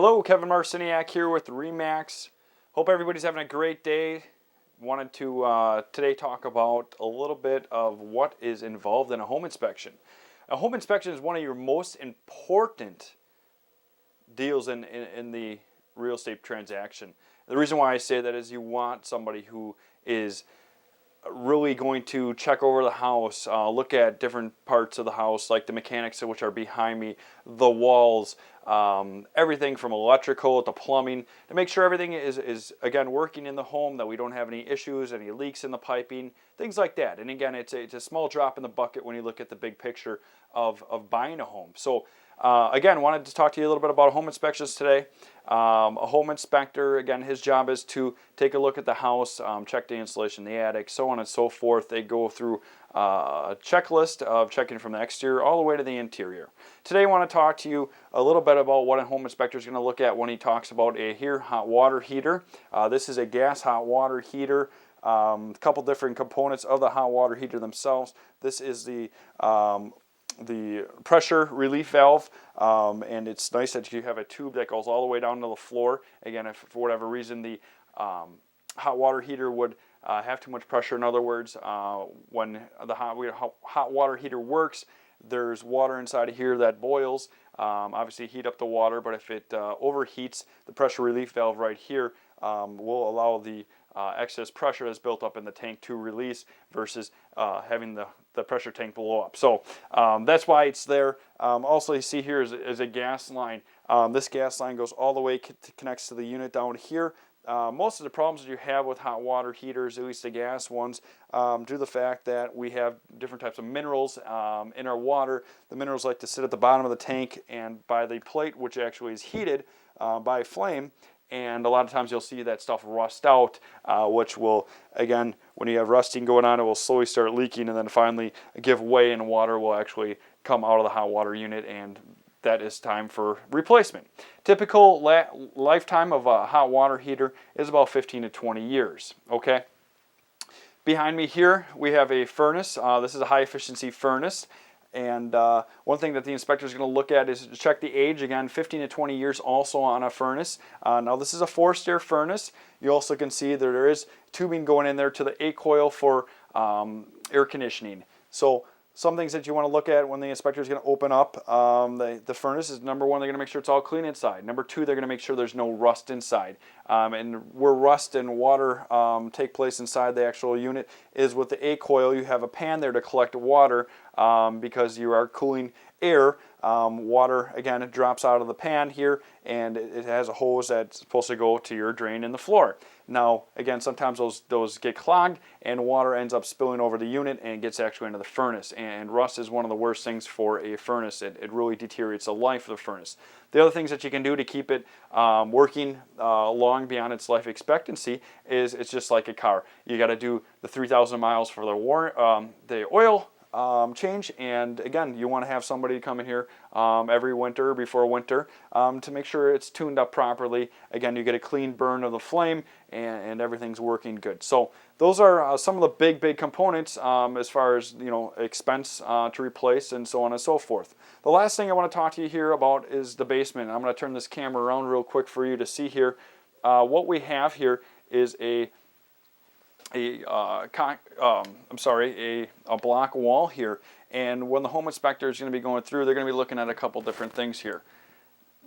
Hello, Kevin Marciniak here with REMAX. Hope everybody's having a great day. Wanted to today talk about a little bit of what is involved in a home inspection. A home inspection is one of your most important deals in the real estate transaction. The reason why I say that is you want somebody who is really going to check over the house, look at different parts of the house, like the mechanics which are behind me, the walls, everything from electrical to plumbing, to make sure everything is again working in the home, that we don't have any issues, any leaks in the piping, things like that. And again, it's a small drop in the bucket when you look at the big picture of buying a home. So again, wanted to talk to you a little bit about home inspections today. A home inspector, again, his job is to take a look at the house, check the insulation, the attic, so on and so forth. They go through a checklist of checking from the exterior all the way to the interior. Today I want to talk to you a little bit about what a home inspector is going to look at when he talks about a hot water heater. This is a gas hot water heater. A couple different components of the hot water heater themselves. This is the pressure relief valve, and it's nice that you have a tube that goes all the way down to the floor. Again, if for whatever reason the hot water heater would have too much pressure, in other words, when the hot water heater works, there's water inside of here that boils. Obviously heat up the water, but if it overheats, the pressure relief valve right here will allow the excess pressure that's built up in the tank to release versus having the pressure tank blow up. So that's why it's there. Also, you see here is a gas line. This gas line goes all the way, connects to the unit down here. Most of the problems that you have with hot water heaters, at least the gas ones, due to the fact that we have different types of minerals in our water. The minerals like to sit at the bottom of the tank and by the plate, which actually is heated by flame. And a lot of times you'll see that stuff rust out, which will, again, when you have rusting going on, it will slowly start leaking and then finally give way and water will actually come out of the hot water unit, and that is time for replacement. Typical lifetime of a hot water heater is about 15 to 20 years, okay? Behind me here, we have a furnace. This is a high efficiency furnace. And one thing that the inspector is going to look at is to check the age. Again, 15 to 20 years also on a furnace. Now this is a forced air furnace. You also can see that there is tubing going in there to the A coil for air conditioning. So some things that you want to look at when the inspector is going to open up the furnace is, number one, they're going to make sure it's all clean inside. Number two, they're going to make sure there's no rust inside. And where rust and water take place inside the actual unit is with the A coil. You have a pan there to collect water because you are cooling air. Water, again, it drops out of the pan here, and it has a hose that's supposed to go to your drain in the floor. Now, again, sometimes those get clogged and water ends up spilling over the unit and gets actually into the furnace. And rust is one of the worst things for a furnace. It really deteriorates the life of the furnace. The other things that you can do to keep it working long beyond its life expectancy is it's just like a car. You got to do the 3,000 miles for the oil change, and again, you want to have somebody come in here every winter, before winter, to make sure it's tuned up properly. Again, you get a clean burn of the flame, and everything's working good. So those are some of the big components as far as, you know, expense to replace and so on and so forth. The last thing I want to talk to you here about is the basement. I'm going to turn this camera around real quick for you to see here. What we have here is a block wall here, and when the home inspector is going to be going through, they're going to be looking at a couple different things here.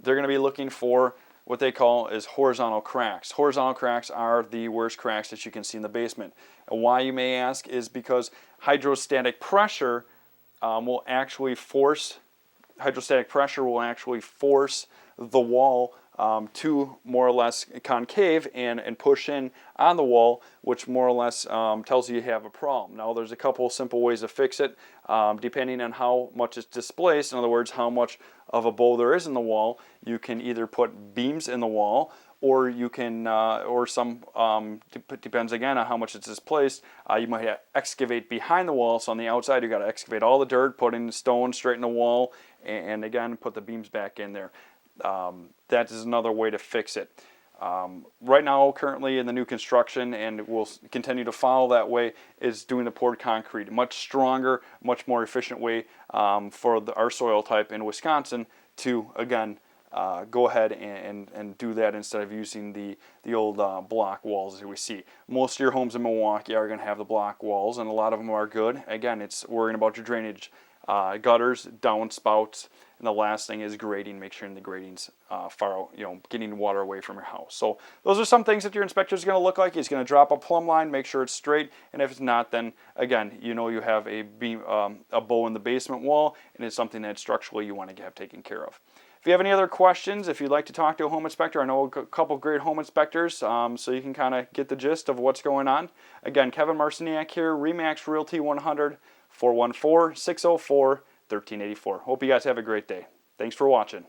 They're going to be looking for what they call is horizontal cracks. Horizontal cracks are the worst cracks that you can see in the basement. And why, you may ask, is because hydrostatic pressure will actually force the wall to more or less concave and push in on the wall, which more or less tells you have a problem. Now, there's a couple simple ways to fix it, depending on how much it's displaced. In other words, how much of a bow there is in the wall. You can either put beams in the wall, or you can, depends again on how much it's displaced. You might excavate behind the wall. So on the outside, you got to excavate all the dirt, put in the stone, straighten the wall, and again, put the beams back in there. That is another way to fix it. Right now, currently in the new construction, and we'll continue to follow that way, is doing the poured concrete. Much stronger, much more efficient way for our soil type in Wisconsin to, again, go ahead and do that instead of using the old block walls that we see. Most of your homes in Milwaukee are going to have the block walls, and a lot of them are good. Again, it's worrying about your drainage, gutters, downspouts, and the last thing is grading. Make sure the grading's far out, getting water away from your house. So those are some things that your inspector is going to look like. He's going to drop a plumb line, make sure it's straight, and if it's not, then again, you have a beam, a bow in the basement wall, and it's something that structurally you want to have taken care of. If you have any other questions, if you'd like to talk to a home inspector, I know a couple of great home inspectors, so you can kind of get the gist of what's going on. Again, Kevin Marciniak here, REMAX Realty 100, 414-604-1384. Hope you guys have a great day. Thanks for watching.